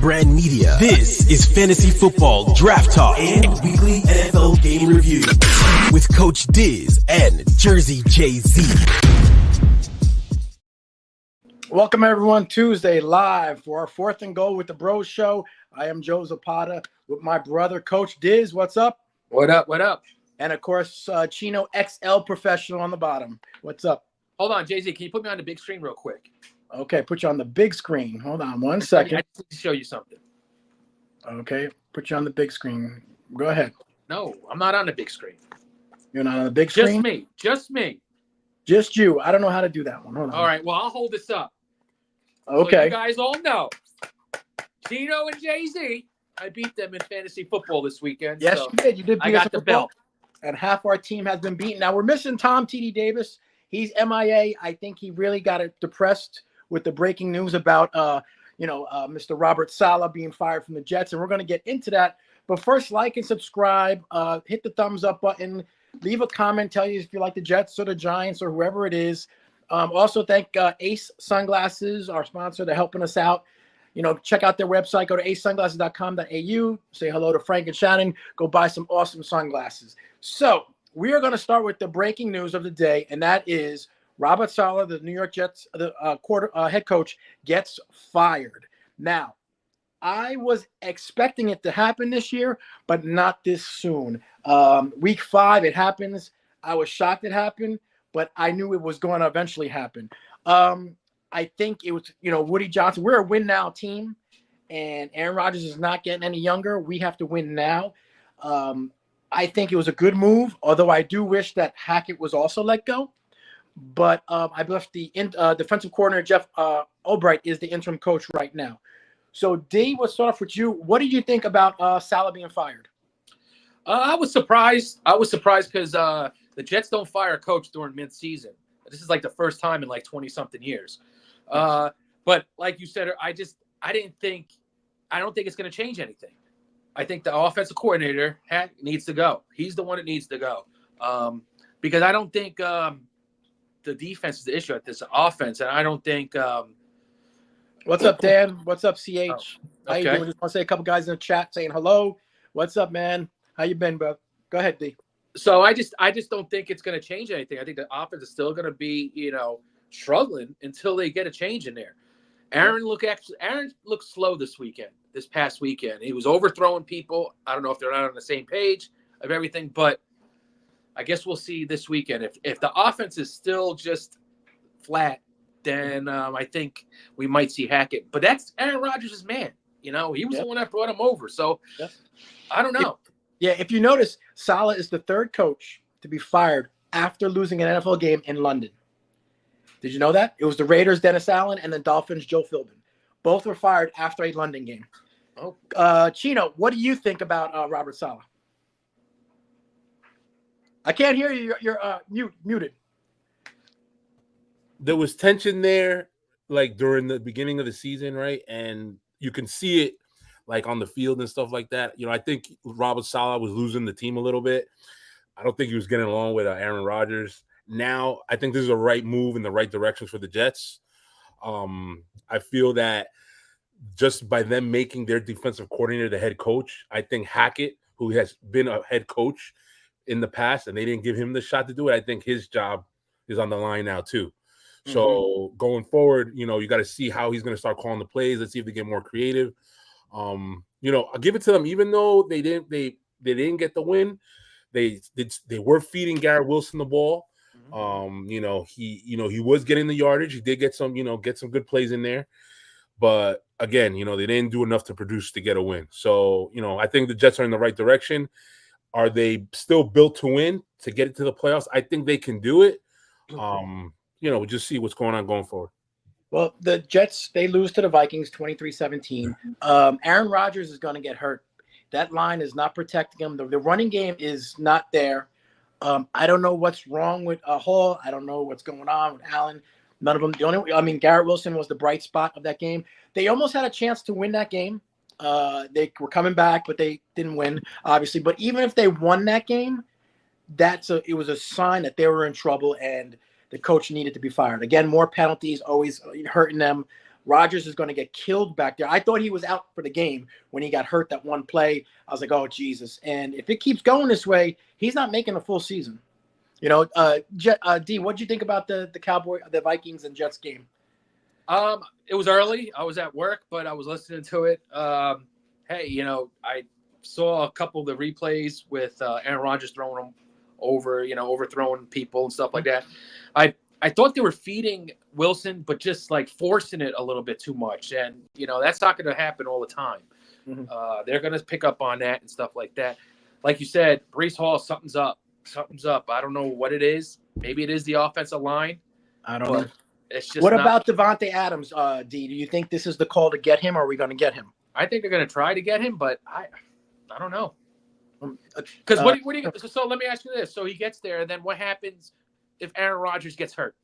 Brand Media. This is Fantasy Football Draft Talk and Weekly NFL Game Review with Coach Diz and Jersey Jay-Z. Welcome, everyone. Tuesday live for our Fourth and Goal with the Bros Show. I am Joe Zapata with my brother, Coach Diz. What's up? What up? What up? And, of course, Chino XL Professional on the bottom. What's up? Hold on, Jay-Z. Can you put me on the big screen real quick? Okay, put you on the big screen. Hold on one second. I just need to show you something. Okay, put you on the big screen. Go ahead. No, I'm not on the big screen. You're not on the big screen? Just me. Just you. I don't know how to do that one. Hold on. All right, well, I'll hold this up. Okay. So you guys all know, Chino and Jay-Z, I beat them in fantasy football this weekend. Yes, so you did. You did beat I us got in the football, belt. and half our team has been beaten. Now, we're missing Tom T.D. Davis. He's MIA. I think he really got depressed with the breaking news about, Mr. Robert Saleh being fired from the Jets, and we're going to get into that. But first, like and subscribe. Hit the thumbs up button. Leave a comment. Tell you if you like the Jets or the Giants or whoever it is. Also, thank Ace Sunglasses, our sponsor. They're helping us out. Check out their website. Go to acesunglasses.com.au. Say hello to Frank and Shannon. Go buy some awesome sunglasses. So we are going to start with the breaking news of the day, and that is Robert Saleh, the New York Jets head coach, gets fired. Now, I was expecting it to happen this year, but not this soon. Week 5, it happens. I was shocked it happened, but I knew it was going to eventually happen. I think it was, Woody Johnson. We're a win-now team, and Aaron Rodgers is not getting any younger. We have to win now. I think it was a good move, although I do wish that Hackett was also let go. But I believe the defensive coordinator, Jeff Albright, is the interim coach right now. So, D, let's start off with you. What did you think about Saleh being fired? I was surprised. Because the Jets don't fire a coach during midseason. This is like the first time in like 20-something years. But like you said, I don't think it's going to change anything. I think the offensive coordinator needs to go. He's the one that needs to go. Because I don't think the defense is the issue at this offense. And I don't think What's up, Dan? What's up, CH? Okay. How you doing? Just want to say a couple guys in the chat saying hello. What's up, man? How you been, bro? Go ahead, D. So I just don't think it's going to change anything. I think the offense is still going to be, struggling until they get a change in there. Aaron looked slow this past weekend. He was overthrowing people. I don't know if they're not on the same page of everything, but I guess we'll see this weekend. If the offense is still just flat, then I think we might see Hackett. But that's Aaron Rodgers' man. He was the one that brought him over. So I don't know. If you notice, Saleh is the third coach to be fired after losing an NFL game in London. Did you know that? It was the Raiders, Dennis Allen, and the Dolphins, Joe Philbin. Both were fired after a London game. Oh. Chino, what do you think about Robert Saleh? I can't hear you. You're muted. There was tension there, like during the beginning of the season, right? And you can see it, like on the field and stuff like that. I think Robert Saleh was losing the team a little bit. I don't think he was getting along with Aaron Rodgers. Now, I think this is a right move in the right direction for the Jets. I feel that just by them making their defensive coordinator the head coach, I think Hackett, who has been a head coach in the past, and they didn't give him the shot to do it, I think his job is on the line now too. Mm-hmm. So going forward, you got to see how he's going to start calling the plays. Let's see if they get more creative. I'll give it to them. Even though they didn't get the win, they were feeding Garrett Wilson the ball. He was getting the yardage. He did get some good plays in there. But again, they didn't do enough to produce to get a win. So, I think the Jets are in the right direction. Are they still built to win to get into the playoffs? I think they can do it. We'll just see what's going on going forward. Well, the Jets, they lose to the Vikings 23-17. Aaron Rodgers is going to get hurt. That line is not protecting him. The running game is not there. I don't know what's wrong with Hall. I don't know what's going on with Allen. None of them. Garrett Wilson was the bright spot of that game. They almost had a chance to win that game. They were coming back, but they didn't win, obviously. But even if they won that game, it was a sign that they were in trouble and the coach needed to be fired. Again, more penalties always hurting them. Rodgers is going to get killed back there. I thought he was out for the game when he got hurt that one play. I was like, oh, Jesus. And if it keeps going this way, he's not making a full season. D, what did you think about the Vikings and Jets game? It was early. I was at work, but I was listening to it. Hey, I saw a couple of the replays with Aaron Rodgers throwing them over, overthrowing people and stuff like that. I thought they were feeding Wilson, but just like forcing it a little bit too much. And, that's not going to happen all the time. Mm-hmm. They're going to pick up on that and stuff like that. Like you said, Breece Hall, something's up. I don't know what it is. Maybe it is the offensive line. I don't know. It's just what about Devontae Adams, D? Do you think this is the call to get him, or are we going to get him? I think they're going to try to get him, but I don't know. Because what do you? So let me ask you this: so he gets there, and then what happens if Aaron Rodgers gets hurt?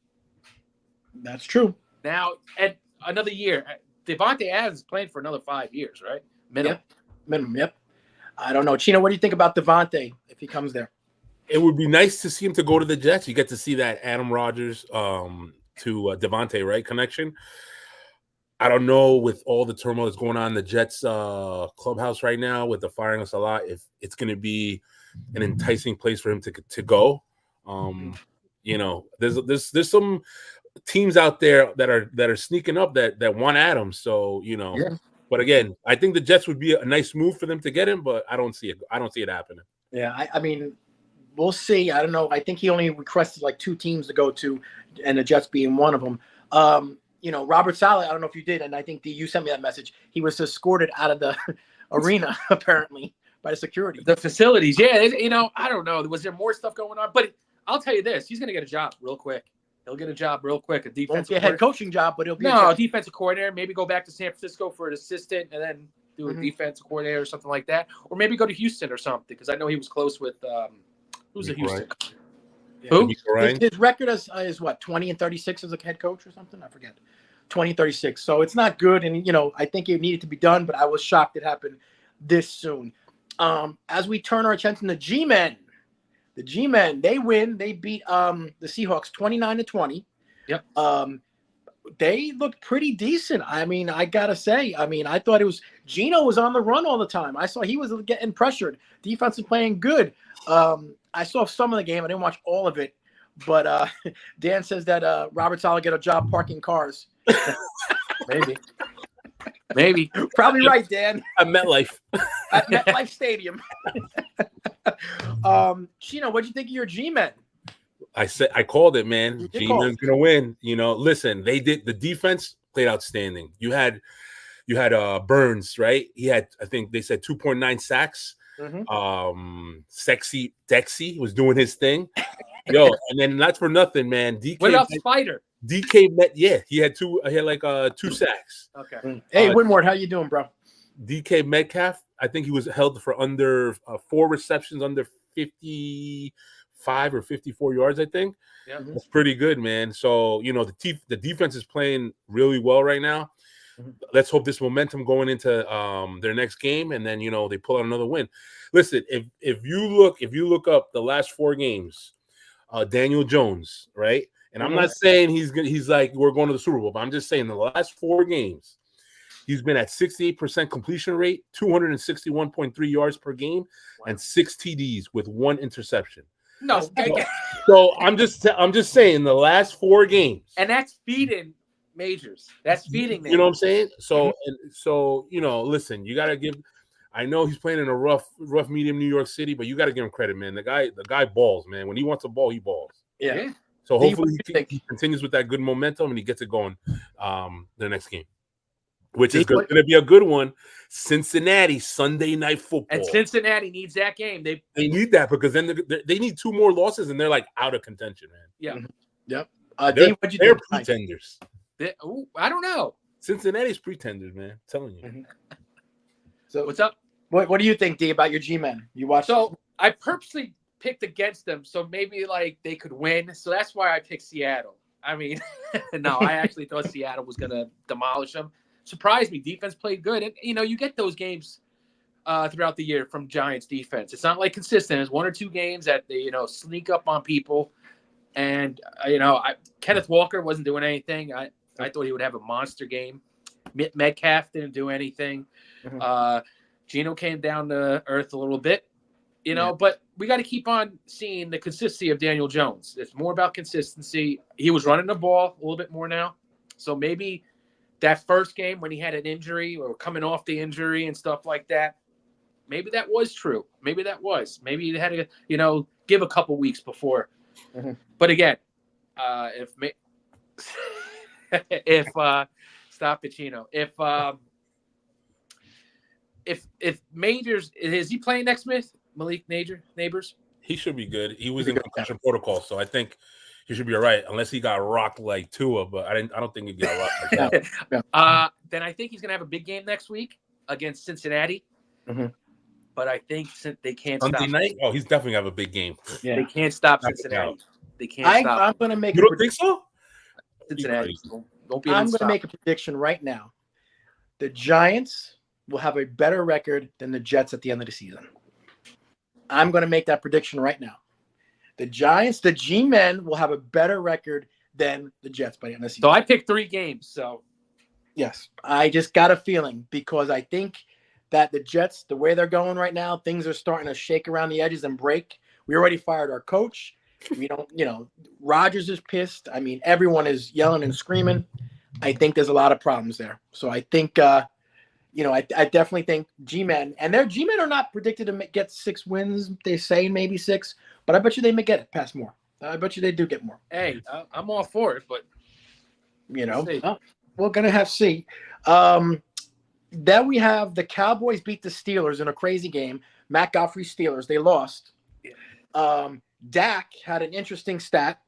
That's true. Now, and another year, Devontae Adams is playing for another 5 years, right? Minimum. Yep. I don't know, Chino. What do you think about Devontae if he comes there? It would be nice to see him to go to the Jets. You get to see that Adam Rodgers to Devontae, right, connection. I don't know, with all the turmoil that's going on in the Jets clubhouse right now with the firing us a lot, if it's going to be an enticing place for him to go. There's some teams out there that are sneaking up that want Adams. So, yeah. But again, I think the Jets would be a nice move for them to get him, but I don't see it. I don't see it happening. Yeah, I mean, we'll see. I don't know. I think he only requested like 2 teams to go to, and the Jets being one of them. Robert Saleh, I don't know if you did, and I think you sent me that message. He was escorted out of the arena, apparently, by the security. The facilities, yeah. I don't know. Was there more stuff going on? But I'll tell you this. He's going to get a job real quick. He'll get a job real quick. Won't be a head coaching job, but he'll be a defensive coordinator. Maybe go back to San Francisco for an assistant and then do a defensive coordinator or something like that. Or maybe go to Houston or something, because I know he was close with who's a Houston coach? Yeah. Who? His record is what, 20-36 as a head coach or something? I forget. 20-36. So it's not good. And, I think it needed to be done, but I was shocked it happened this soon. As we turn our attention to G-Men, the G-Men, they win. They beat the Seahawks 29-20. Yep. They looked pretty decent. I mean, I got to say, I thought Gino was on the run all the time. I saw he was getting pressured. Defense is playing good. I saw some of the game. I didn't watch all of it. But Dan says that Robert Saleh get a job parking cars. Maybe. Probably right, Dan. At MetLife. At MetLife Stadium. Chino, what'd you think of your G-Men? I called it, man. G-Men's gonna win. Listen, the defense played outstanding. You had Burns, right? He had, I think they said 2.9 sacks. Mm-hmm. Sexy Dexy was doing his thing. Yo, and then not for nothing, man. What about Spider? DK met, yeah, he had 2 sacks. Okay. Hey, Winward, how you doing, bro? DK Metcalf, I think he was held for under 4 receptions, under 55 or 54 yards, I think. Yeah. That's pretty good, man. So, the defense is playing really well right now. Mm-hmm. Let's hope this momentum going into their next game, and then, they pull out another win. Listen, if you look up the last 4 games, Daniel Jones, right? And I'm not saying he's like we're going to the Super Bowl, but I'm just saying the last 4 games, he's been at 68% completion rate, 261.3 yards per game, and 6 TDs with 1 interception. No, so I'm just saying the last 4 games, and that's feeding Majors. That's feeding them. You know what I'm saying? So listen, you got to give. I know he's playing in a rough medium New York City, but you got to give him credit, man. The guy balls, man. When he wants a ball, he balls. Yeah. So hopefully he continues with that good momentum and he gets it going the next game, which is going to be a good one. Cincinnati, Sunday Night Football. And Cincinnati needs that game. They need that because then they need 2 more losses and they're like out of contention, man. Yeah. Yep. They're pretenders. I don't know. Cincinnati's pretenders, man. I'm telling you. Mm-hmm. So what's up? What do you think, D, about your G-Men? You watched? So I purposely picked against them, so maybe like they could win. So that's why I picked Seattle. I mean, no, I actually thought Seattle was gonna demolish them. Surprised me. Defense played good, and you get those games throughout the year from Giants defense. It's not like consistent. It's 1 or 2 games that they sneak up on people, and Kenneth Walker wasn't doing anything. I thought he would have a monster game. Metcalf didn't do anything. Chino came down to earth a little bit, but we got to keep on seeing the consistency of Daniel Jones. It's more about consistency. He was running the ball a little bit more now. So maybe that first game when he had an injury or coming off the injury and stuff like that, maybe that was true. Maybe that was. Maybe you had to, give a couple weeks before. But again, stop it, Chino. If Majors, is he playing next month? Malik Neighbors? He should be good. He was in concussion protocol, so I think he should be all right, unless he got rocked like Tua. But I don't think he got rocked like that. Then I think he's gonna have a big game next week against Cincinnati. But I think they can't Sunday stop. Night? Oh, he's definitely gonna have a big game. Yeah. They can't stop Cincinnati. They can't stop. I'm gonna make. You don't think so? Cincinnati. I'm gonna make a prediction right now. The Giants will have a better record than the Jets at the end of the season. I'm going to make that prediction right now. The Giants, the G-Men, will have a better record than the Jets by the end of the season. So I picked 3 games. So yes, I just got a feeling because I think that the Jets, the way they're going right now, things are starting to shake around the edges and break. We already fired our coach. We don't, Rodgers is pissed. I mean, everyone is yelling and screaming. I think there's a lot of problems there. So I think, I definitely think G-Men, and their G-Men are not predicted to get 6 wins. They say maybe 6, but I bet you they may get it past more. I bet you they do get more. Hey, I'm all for it, but we're gonna have to see. Then we have the Cowboys beat the Steelers in a crazy game. Matt Godfrey's Steelers, they lost. Dak had an interesting stat,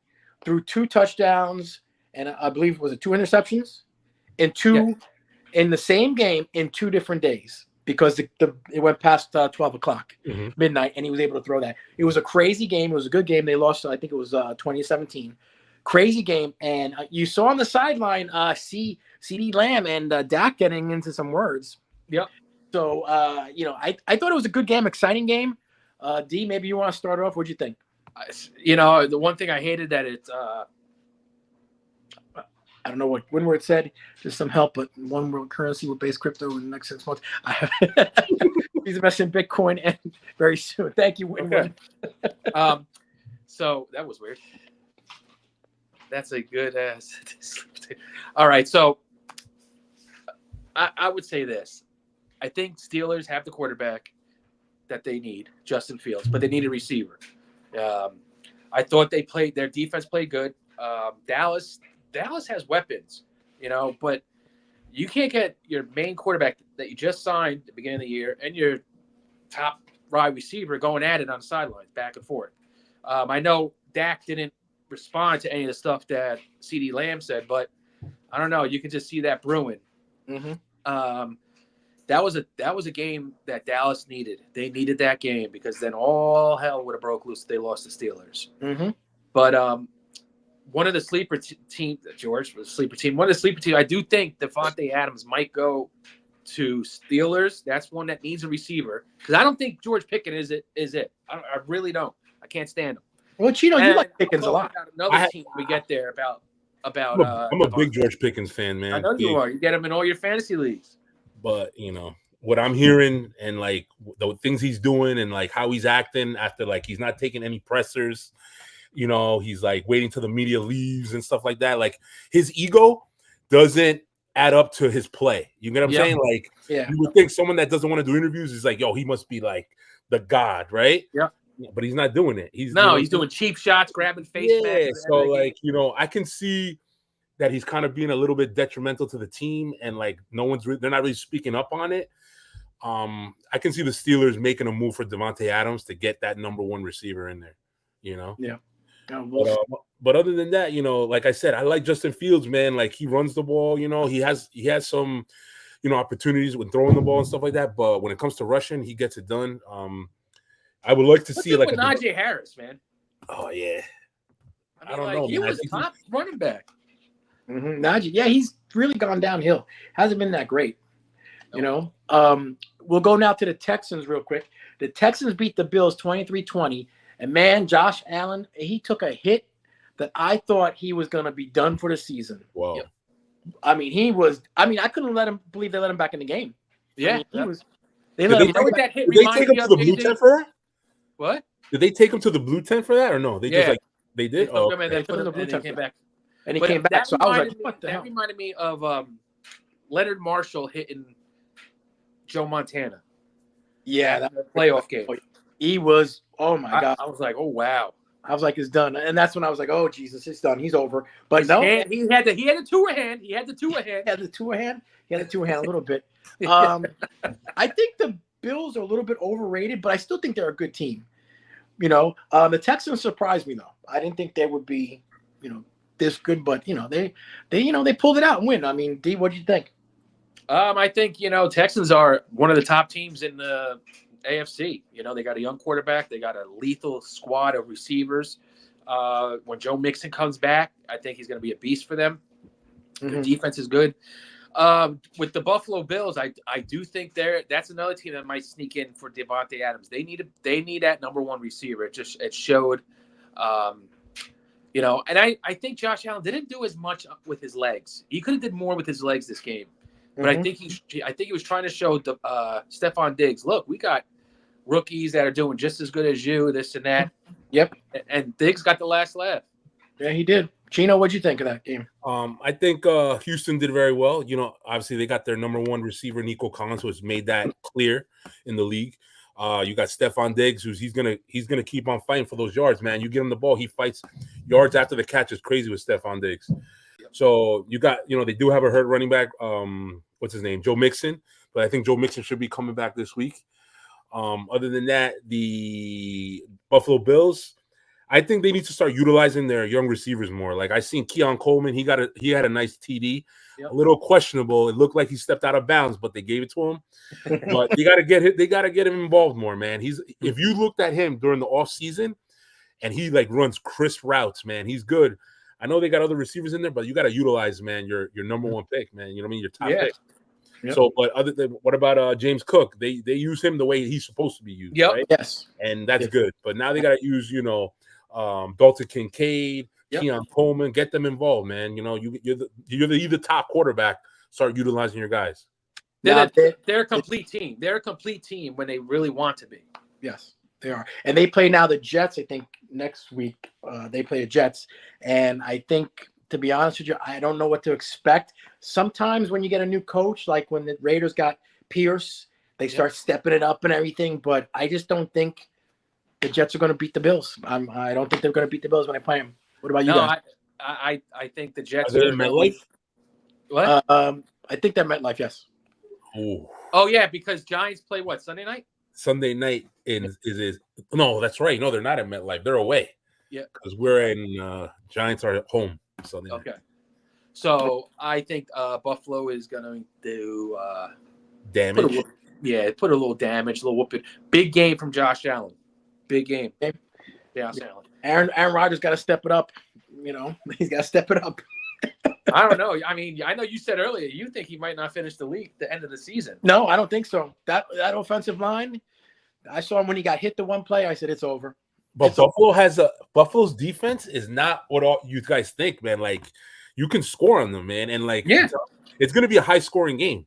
threw 2 touchdowns, and I believe was it 2 interceptions, and 2. In the same game in 2 different days because it went past 12 o'clock midnight, and he was able to throw that. It was a crazy game. It was a good game. They lost, I think it was 2017. Crazy game. And you saw on the sideline CeeDee Lamb and Dak getting into some words. Yep. So, I thought it was a good game, exciting game. D, maybe you want to start off. What'd you think? The one thing I hated that it's I don't know what Winward said. Just some help, but one world currency will base crypto in the next 6 months. He's investing in Bitcoin and very soon. Thank you, Winward. Okay. So that was weird. That's a good ass. All right. So I would say this. I think Steelers have the quarterback that they need, Justin Fields, but they need a receiver. I thought their defense played good. Dallas has weapons, but you can't get your main quarterback that you just signed at the beginning of the year and your top wide receiver going at it on the sidelines back and forth. I know Dak didn't respond to any of the stuff that CeeDee Lamb said, but I don't know. You can just see that brewing. That was a game that Dallas needed. They needed that game because then all hell would have broke loose if they lost the Steelers. But one of the sleeper team, George was a sleeper team. One of the sleeper team, I do think Devontae Adams might go to Steelers. That's one that needs a receiver because I don't think George Pickens is it. I really don't. I can't stand him. Well, Chino, you like Pickens a lot. Another team we get there about. I'm a big George Pickens fan, man. I know you are. You get him in all your fantasy leagues. But what I'm hearing and like the things he's doing and like how he's acting after like he's not taking any pressers. He's like waiting till the media leaves and stuff like that. Like his ego doesn't add up to his play. You get what I'm saying? Like you would think someone that doesn't want to do interviews is like, yo, he must be like the god, right? Yeah. But he's not doing it. He's doing cheap shots, grabbing face masks. So like, I can see that he's kind of being a little bit detrimental to the team and like they're not really speaking up on it. I can see the Steelers making a move for Devontae Adams to get that number 1 receiver in there, Yeah. But other than that, like I said, I like Justin Fields, man. Like he runs the ball, he has some, opportunities with throwing the ball and stuff like that. But when it comes to rushing, he gets it done. I would like to see like Najee Harris, man. Oh yeah, I don't know. He was a top running back. Najee, he's really gone downhill. Hasn't been that great. We'll go now to the Texans real quick. The Texans beat the Bills 23-20. And man, Josh Allen, he took a hit that I thought he was going to be done for the season. Wow. I mean, he was. I mean, I couldn't believe they let him back in the game. Yeah, I mean, he was. They Did let they, him. You know what that hit did they reminds take him me to of, the blue JZ? tent for that? What? Did they take him to the blue tent for that or no? They just Yeah. like they They did. took Oh, him and okay. then put him, the blue and he tent came for- back. And he But came back. that So I was like, reminded me. what the That hell? reminded me of Leonard Marshall hitting Joe Montana. Yeah, That playoff game. he was. Oh my god! I was like, oh wow. I was like, it's done. And that's when I was like, oh Jesus, it's done. He's over. But His no, hand, he had the two hand. He had the two hand. he had the two hand. He had the two hand a little bit. I think the Bills are a little bit overrated, but I still think they're a good team. The Texans surprised me though. I didn't think they would be, this good, but they pulled it out and win. I mean, D, what do you think? I think Texans are one of the top teams in the AFC. They got a young quarterback. They got a lethal squad of receivers. When Joe Mixon comes back, I think he's going to be a beast for them. Their defense is good. With the Buffalo Bills, I do think that's another team that might sneak in for Devontae Adams. They need that number one receiver. It showed, and I think Josh Allen didn't do as much with his legs. He could have did more with his legs this game, but I think he was trying to show Stephon Diggs, look, we got rookies that are doing just as good as you, this and that. Yep. And Diggs got the last laugh. Yeah, he did. Chino, what'd you think of that game? I think Houston did very well. Obviously they got their number one receiver, Nico Collins, who has made that clear in the league. You got Stephon Diggs, he's gonna keep on fighting for those yards, man. You get him the ball, he fights. Yards after the catch is crazy with Stephon Diggs. So you got, they do have a hurt running back. What's his name? Joe Mixon, but I think Joe Mixon should be coming back this week. Other than that, the Buffalo Bills, I think they need to start utilizing their young receivers more. Like I seen Keon Coleman, he had a nice TD, a little questionable. It looked like he stepped out of bounds, but they gave it to him. But they got to get him involved more, man. If you looked at him during the off season, and he like runs crisp routes, man, he's good. I know they got other receivers in there, but you got to utilize, man, your number one pick, man. You know what I mean? Your top pick. Yep. So, but what about James Cook? They use him the way he's supposed to be used, right? Yes, and that's good. But now they got to use, Dalton Kincaid, Keon Coleman, get them involved, man. You're the top quarterback. Start utilizing your guys. They're a complete team. They're a complete team when they really want to be. Yes, they are. And they play now the Jets. I think next week they play the Jets. And I think, to be honest with you, I don't know what to expect. Sometimes when you get a new coach, like when the Raiders got Pierce, they start stepping it up and everything. But I just don't think the Jets are going to beat the Bills. I don't think they're going to beat the Bills when they play them. What about you guys? I think the Jets are in MetLife. What? I think they're MetLife. Yes. Ooh. Oh yeah, because Giants play what, Sunday night? Sunday night is no, that's right. No, they're not at MetLife. They're away. Yeah, because we're in Giants are at home Sunday night. Okay. So I think Buffalo is going to do damage. Put a little damage, a little whooping. Big game from Josh Allen. Big game. Josh Allen. Aaron Rodgers got to step it up. He's got to step it up. I don't know. I mean, I know you said earlier you think he might not finish the end of the season. No, I don't think so. That offensive line, I saw him when he got hit the one play. I said it's over. But Buffalo's defense is not what all you guys think, man. Like you can score on them, man, and it's going to be a high scoring game.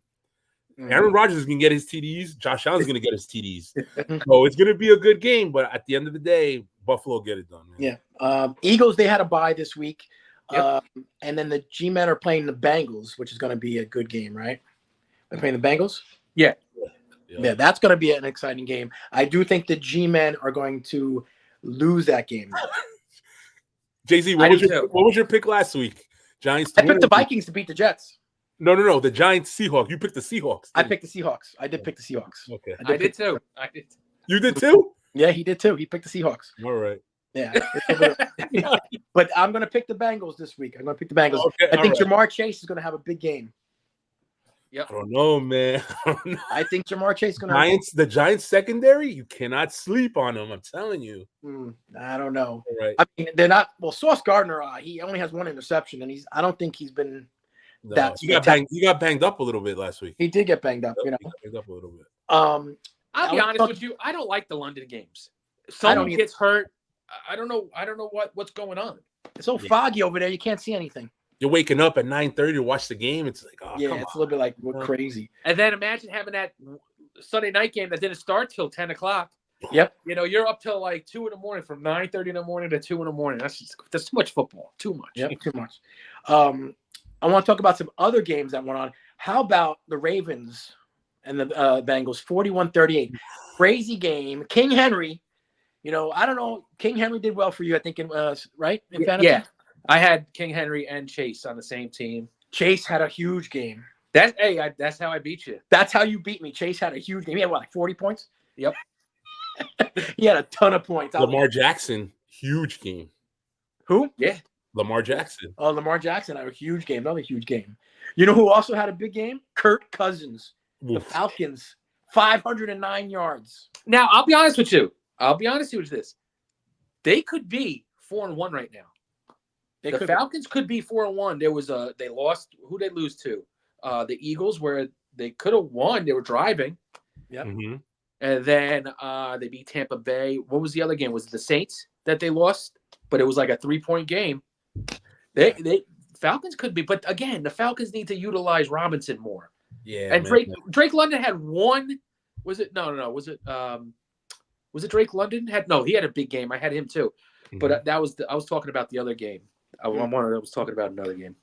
Aaron Rodgers is going to get his TDs. Josh Allen's going to get his TDs. So it's going to be a good game. But at the end of the day, Buffalo get it done, man. Yeah. Eagles, they had a bye this week. Yep. And then the G-Men are playing the Bengals, which is going to be a good game, right? They're playing the Bengals? Yeah. Yeah, that's going to be an exciting game. I do think the G-Men are going to lose that game. Jay-Z, what was your pick last week? Giants. I picked the Vikings to beat the Jets. No. The Giants Seahawks. You picked the Seahawks. I picked the Seahawks. I did pick the Seahawks. Okay. I did too. You did too? Yeah, he did too. He picked the Seahawks. All right. Yeah. But I'm going to pick the Bengals this week. I'm going to pick the Bengals. Okay, I think Jamar Chase is going to have a big game. Yep. I don't know, man. I think Jamar Chase is going to the Giants secondary, you cannot sleep on them. I'm telling you. I don't know. All right. I mean, they're not. Well, Sauce Gardner, he only has one interception, and I don't think he's been that. He got banged up a little bit last week. He did get banged up. He got banged up a little bit. I'll be honest with you. I don't like the London games. Someone gets hurt. I don't know what's going on. It's so foggy over there. You can't see anything. you're waking up at 9:30 to watch the game. It's like, oh, Yeah, come it's on. a little bit like we're crazy. And then imagine having that Sunday night game that didn't start till 10 o'clock. Yep. You know, you're up till like 2 in the morning, from 9:30 in the morning to 2 in the morning. That's too much football. Too much. Yep, too much. I want to talk about some other games that went on. How about the Ravens and the Bengals, 41-38? Crazy game. King Henry, you know, I don't know. King Henry did well for you, I think, right? In fantasy? Yeah. I had King Henry and Chase on the same team. Chase had a huge game. That's how I beat you. That's how you beat me. Chase had a huge game. He had, what, like 40 points? Yep. He had a ton of points. Lamar Jackson, huge game. Who? Yeah. Lamar Jackson. Oh, Lamar Jackson had a huge game. Another huge game. You know who also had a big game? Kirk Cousins. The Oof. Falcons, 509 yards. Now, I'll be honest with you. With this. They could be 4-1 right now. The Falcons could be 4-1. They lost. Who they lose to? The Eagles, where they could have won. They were driving. Yep. Mm-hmm. And then they beat Tampa Bay. What was the other game? Was it the Saints that they lost? But it was like a 3-point game. They Falcons could be, but again, the Falcons need to utilize Robinson more. Yeah. And Drake London had one. Was it no? Was it Drake London? He had a big game. I had him too. Mm-hmm. But I was talking about the other game. I was talking about another game.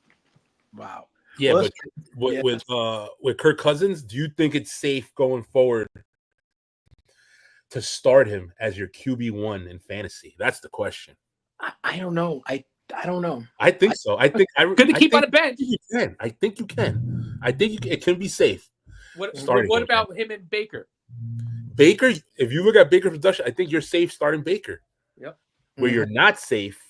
Wow. Yeah, Well, but with Kirk Cousins, do you think it's safe going forward to start him as your QB1 in fantasy? That's the question. I don't know. I don't know. I think so. I think Good to keep on the bench. You can. I think you can. It can be safe. What Starting about him and Baker? Baker, if you look at Baker's production, I think you're safe starting Baker. Yep. Where you're not safe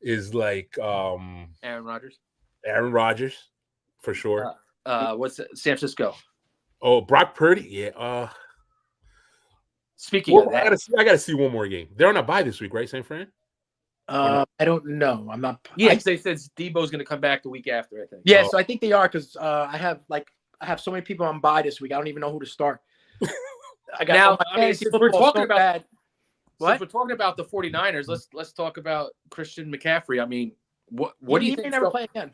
is like Aaron Rodgers. Aaron Rodgers, for sure. What's it? San Francisco? Oh, Brock Purdy. Yeah. Speaking of that, I gotta see one more game. They're on a bye this week, right, San Fran? I don't know. I'm not. Yes, they said Debo's going to come back the week after, I think. Yeah, so I think they are because I have so many people on bye this week. I don't even know who to start. I got since we're talking about what? Since we're talking about the 49ers, let's talk about Christian McCaffrey. I mean, what do you think? He may never play again.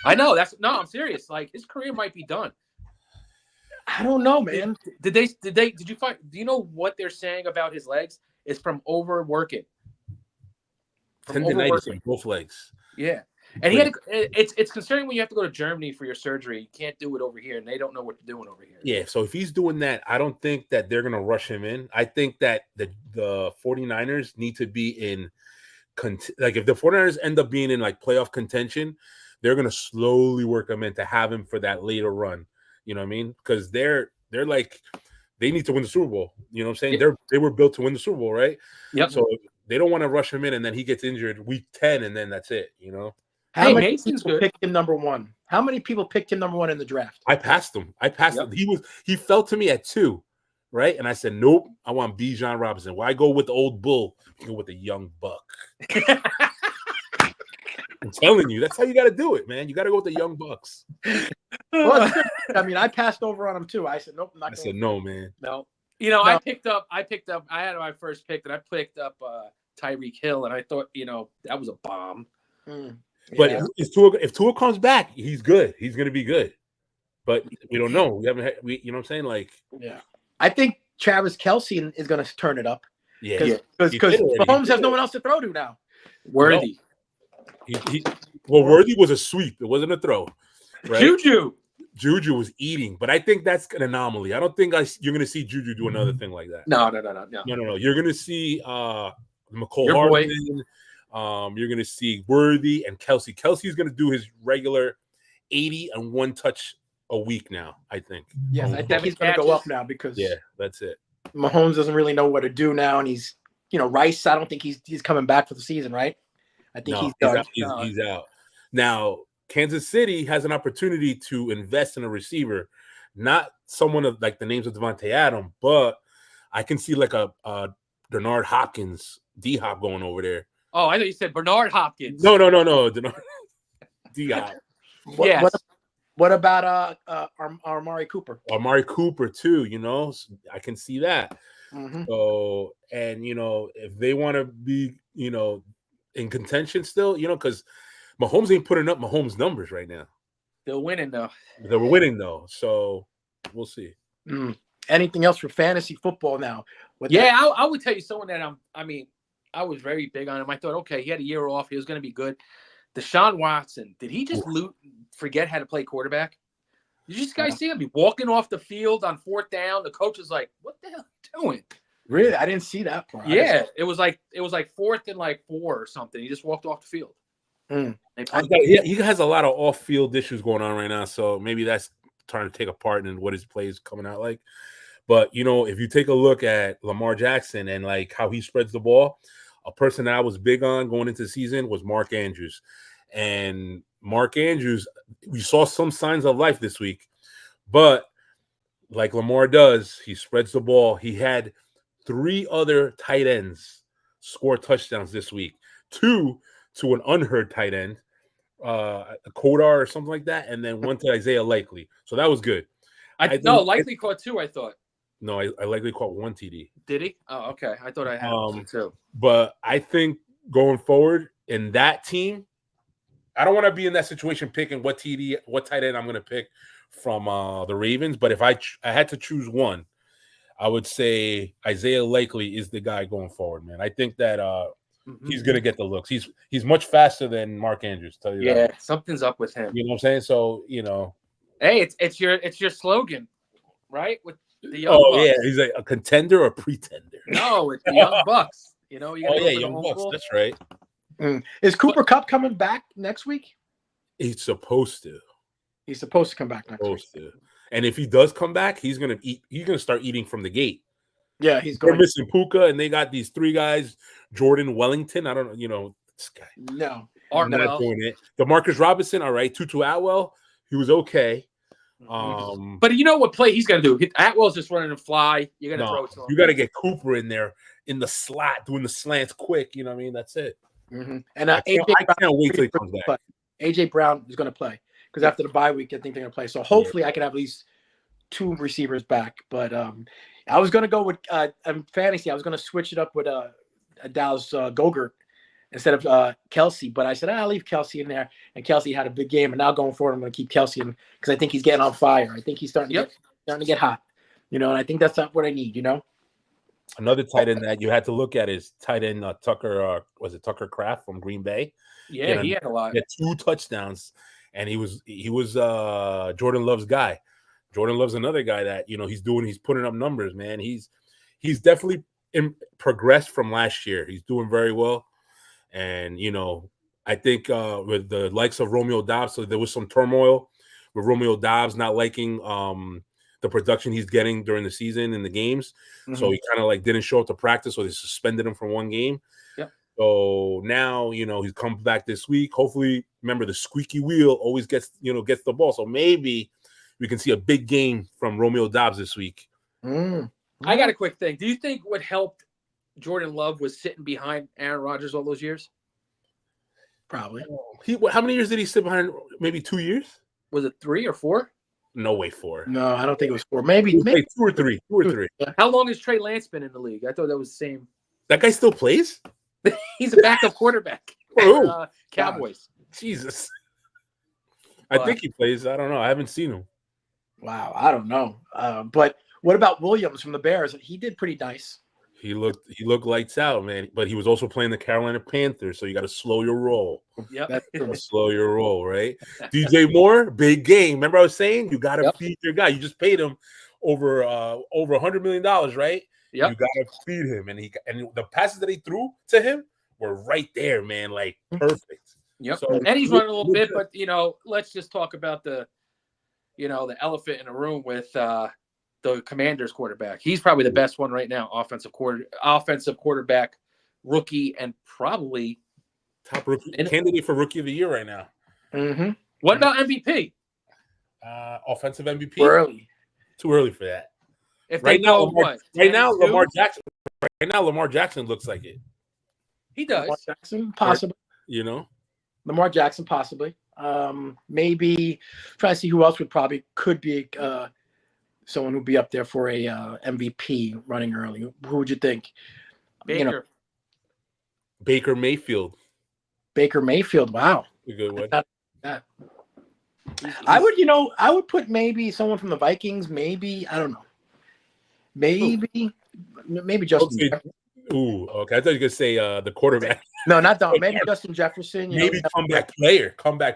I know I'm serious. Like, his career might be done. I don't know, man. Did you find? Do you know what they're saying about his legs? It's from overworking. Tendinitis in both legs. Yeah, and he had. It's concerning when you have to go to Germany for your surgery. You can't do it over here, and they don't know what they're doing over here. Yeah, so if he's doing that, I don't think that they're gonna rush him in. I think that the 49ers need to be in, like if the 49ers end up being in like playoff contention, they're gonna slowly work him in to have him for that later run. You know what I mean? Because they're like they need to win the Super Bowl. You know what I'm saying? Yeah. They were built to win the Super Bowl, right? Yep. So they don't want to rush him in and then he gets injured week 10 and then that's it, you know? How many people picked him number one? How many people picked him number one in the draft? I passed him. Him. He fell to me at 2, right? And I said, nope, I want Bijan Robinson. Why go with the old bull? Go with the young buck. I'm telling you, that's how you got to do it, man. You got to go with the young bucks. Well, I mean, I passed over on him too. I said, nope, I'm not. I said, no, man. No. You know, no. I picked up. I had my first pick, and I picked up Tyreek Hill, and I thought, that was a bomb. But if Tua comes back, he's good. He's going to be good. But we don't know. You know what I'm saying? Like, yeah, I think Travis Kelce is going to turn it up. Yeah, because Mahomes has no one else to throw to now. Worthy. Worthy was a sweep. It wasn't a throw. Right? Juju was eating, but I think that's an anomaly. I don't think you're going to see Juju do another thing like that. No. You're going to see McCole Hardman. You're going to see Worthy and Kelce. Kelce is going to do his regular 80 and 1 touch a week now, I think. Yes, I think he's going to go up now because that's it. Mahomes doesn't really know what to do now, and he's, Rice. I don't think he's coming back for the season, right? I think he's done. He's out. Now, Kansas City has an opportunity to invest in a receiver, not someone of like the names of Devontae Adams, but I can see like a Bernard Hopkins, D-Hop going over there. Oh, I thought you said Bernard Hopkins. No. D-Hop. Yes. What about Amari Cooper? Amari Cooper too, I can see that. Mm-hmm. So, and if they want to be, in contention still, because Mahomes ain't putting up Mahomes numbers right now. They're winning though. They were winning though, so we'll see. Anything else for fantasy football now? I would tell you someone that I was very big on him. I thought, okay, he had a year off. He was going to be good. Deshaun Watson, did he just forget how to play quarterback? Did you guys see him? Be walking off the field on 4th down. The coach is like, what the hell are you doing? Really? I didn't see that part. Yeah, it was like 4th and 4 or something. He just walked off the field. He has a lot of off-field issues going on right now, so maybe that's trying to take a part in what his play is coming out like. But, if you take a look at Lamar Jackson and, like, how he spreads the ball, a person that I was big on going into the season was Mark Andrews. And Mark Andrews, we saw some signs of life this week. But like Lamar does, he spreads the ball. He had 3 other tight ends score touchdowns this week. 2 to an unheard tight end, a Kodar or something like that, and then 1 to Isaiah Likely. So that was good. Likely caught 2, I thought. No, I Likely caught 1 TD. Did he? Oh, okay. I thought I had 2. But I think going forward in that team, I don't want to be in that situation picking what tight end I'm going to pick from the Ravens. But if I had to choose one, I would say Isaiah Likely is the guy going forward, man. I think that he's going to get the looks. He's much faster than Mark Andrews. Tell you that. Something's up with him. You know what I'm saying? So hey, it's your slogan, right? With the young Bucks. Yeah, he's like a contender or pretender. No, it's the young Bucks. You gotta young Bucks. That's right. Is Cooper Kupp coming back next week? He's supposed to. He's supposed to come back next week. And if he does come back, he's gonna start eating from the gate. Yeah, he's going. They're missing Puka, and they got these 3 guys. Jordan Wellington. I don't know. This guy. No, I'm not doing it. DeMarcus Robinson. All right. Tutu Atwell. He was okay. But you know what play he's gonna do? Atwell's just running a fly. You're gonna throw it to him. You got to get Cooper in there in the slot, doing the slants quick. You know what I mean? That's it. And I can't wait till he comes back. AJ Brown is going to play because after the bye week, I think they're going to play. So hopefully, I can have at least 2 receivers back. But I was going to go with fantasy. I was going to switch it up with Dallas Gogurt instead of Kelsey. But I said I'll leave Kelsey in there, and Kelsey had a big game. And now going forward, I'm going to keep Kelsey in because I think he's getting on fire. I think he's starting to get hot. And I think that's not what I need. Another tight end that you had to look at is tight end Tucker. Was it Tucker Kraft from Green Bay? Yeah, he had a lot. He had 2 touchdowns, and he was Jordan Love's guy. Jordan Love's another guy that he's putting up numbers, man. He's definitely progressed from last year. He's doing very well, and I think with the likes of Romeo Doubs, so there was some turmoil with Romeo Doubs not liking the production he's getting during the season in the games. So he kind of didn't show up to practice, so they suspended him for 1 game. Yep. So now, he's come back this week. Hopefully, remember the squeaky wheel always gets the ball. So maybe we can see a big game from Romeo Doubs this week. I got a quick thing. Do you think what helped Jordan Love was sitting behind Aaron Rodgers all those years? Probably. How many years did he sit behind? Maybe 2 years? Was it 3 or 4? No way, 4. No, I don't think it was 4. Maybe 2 or 3. 2 or 3. How long has Trey Lance been in the league? I thought that was the same. That guy still plays? He's a backup quarterback. Cowboys. Jesus. I think he plays. I don't know. I haven't seen him. Wow, I don't know. But what about Williams from the Bears? He did pretty nice. He looked lights out, man. But he was also playing the Carolina Panthers, so you got to slow your roll. Yep. Slow your roll, right? DJ Moore, big game. Remember I was saying you got to feed your guy. You just paid him over $100 million, right? Yep. You got to feed him, and the passes that he threw to him were right there, man, perfect. Yep. So, and he's running a little bit, but let's just talk about the elephant in the room with the Commanders quarterback. He's probably the best one right now, offensive quarterback, rookie, and probably top rookie candidate for rookie of the year right now. Mm-hmm. What about MVP? Offensive MVP? Too early for that. If right now, Lamar Jackson looks like it. He does. Lamar Jackson, possibly. Lamar Jackson, possibly. Maybe try to see who else could be someone who'd be up there for a MVP running early. Who would you think? Baker. Baker Mayfield. Baker Mayfield. Wow. A good one. Not that. I would put maybe someone from the Vikings. Maybe I don't know. Maybe Justin. Okay. Ooh, okay. I thought you were gonna say the quarterback. No, not Don. Maybe Justin Jefferson. Maybe comeback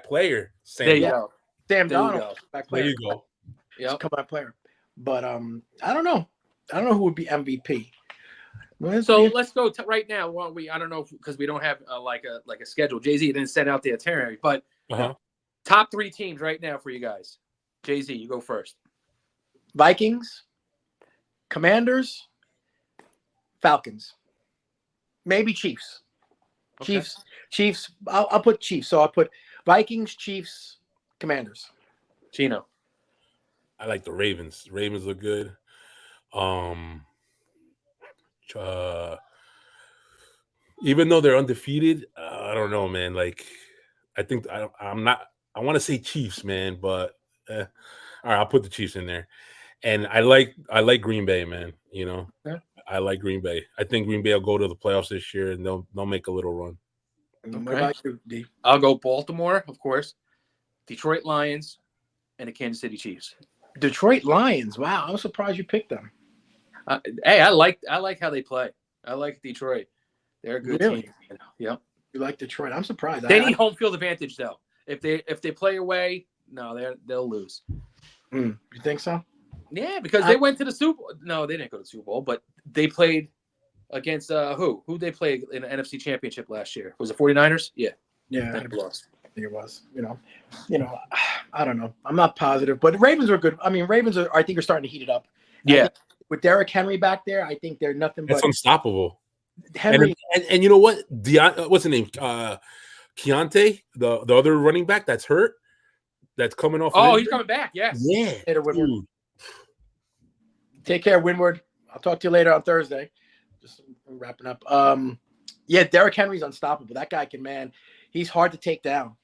player. Sam There you Darnold. go. Sam There you Donald. go. Comeback There player. you go. Yep. Comeback player. But I don't know. I don't know who would be MVP. So let's go right now. Well, I don't know because we don't have like a schedule. Jay-Z didn't send out the itinerary, but top 3 teams right now for you guys. Jay-Z, you go first. Vikings, Commanders, Falcons, maybe Chiefs. Okay. Chiefs. I'll put Chiefs. So I'll put Vikings, Chiefs, Commanders. Chino. I like the Ravens. Ravens look good. Even though they're undefeated, I don't know, man. Like, I think I'm not. I want to say Chiefs, man, but all right, I'll put the Chiefs in there. And I like Green Bay, man. You know, Yeah. I like Green Bay. I think Green Bay will go to the playoffs this year, and they'll make a little run. What about you, D? I'll go Baltimore, of course, Detroit Lions, and the Kansas City Chiefs. Detroit Lions. Wow, I'm surprised you picked them. Hey, I like how they play. I like Detroit. They're a good Really? team. Yep. You like Detroit? I'm surprised. They need home field advantage though. If they play away, no, they'll lose. You think so? Yeah, because they went to the Super Bowl. No, they didn't go to the Super Bowl, but they played against who? Who they played in the NFC Championship last year? Was it 49ers? Yeah. Yeah, They lost. I think it was. You know, I don't know. I'm not positive, but the Ravens are good. I mean, I think are starting to heat it up. Yeah. With Derrick Henry back there, I think they're nothing but It's unstoppable. Henry. And you know what? What's the name? Keontae, the other running back that's hurt, that's coming off. Oh, he's coming back. Yes. Yeah. Dude. Take care, Windward. I'll talk to you later on Thursday. Just wrapping up. Yeah, Derrick Henry's unstoppable. That guy he's hard to take down.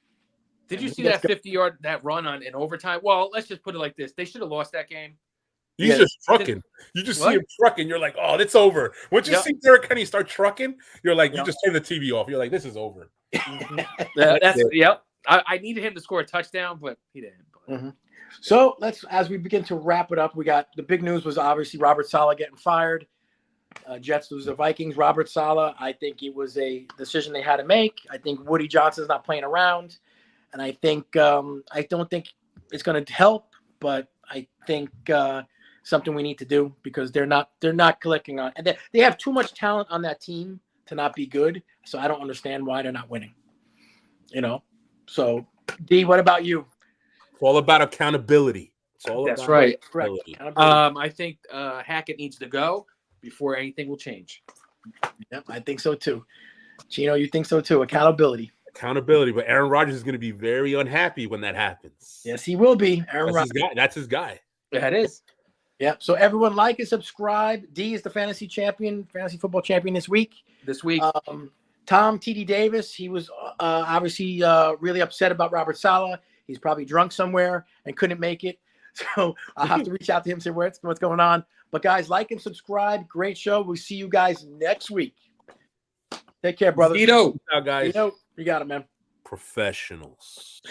Did you see that 50-yard run in overtime? Well, let's just put it like this: they should have lost that game. He's just trucking. You just see him trucking. You're like, oh, it's over. Once you see Derrick Henry start trucking, you're like, you just turn the TV off. You're like, this is over. Yep. I needed him to score a touchdown, but he didn't. Mm-hmm. So as we begin to wrap it up, we got the big news was obviously Robert Saleh getting fired. Jets lose the Vikings. Robert Saleh, I think it was a decision they had to make. I think Woody Johnson's not playing around, and I think I don't think it's going to help, but I think something we need to do because they're not clicking on, and they have too much talent on that team to not be good. So I don't understand why they're not winning. You know, so D, what about you? It's all about accountability. That's right. Correct. I think Hackett needs to go before anything will change. Yep, I think so too. Chino, you think so too? Accountability. But Aaron Rodgers is going to be very unhappy when that happens. Yes, he will be. Aaron Rodgers. That's his guy. Yeah, it is. Yeah. So everyone like and subscribe. D is the fantasy football champion this week. Tom TD Davis, he was obviously really upset about Robert Saleh. He's probably drunk somewhere and couldn't make it. So I'll have to reach out to him and say what's going on. But guys, like and subscribe. Great show. We'll see you guys next week. Take care, brothers. Tito. Ciao, guys. You got it, man. Professionals.